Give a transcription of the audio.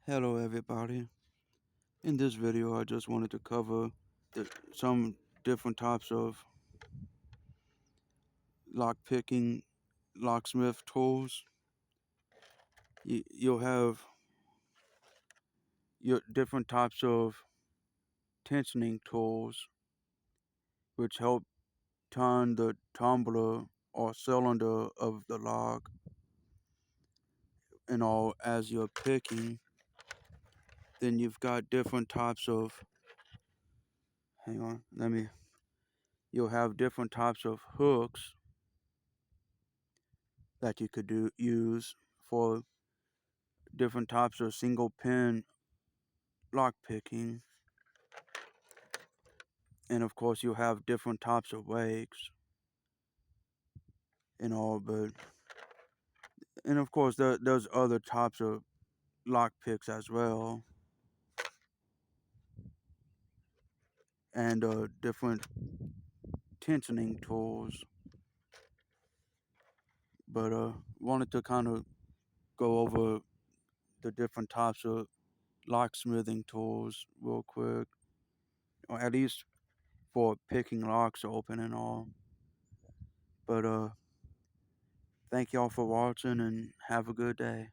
Hello everybody. In this video I just wanted to cover some different types of lock picking locksmith tools. You'll have your different types of tensioning tools which help turn the tumbler or cylinder of the lock and all as you're picking. Then you've got different types of you'll have different types of hooks that you could use for different types of single pin lock picking, and of course you'll have different types of wakes and all. But and of course there's other types of lock picks as well, and different tensioning tools. But wanted to kind of go over the different types of locksmithing tools real quick, or at least for picking locks open and all. But thank y'all for watching and have a good day.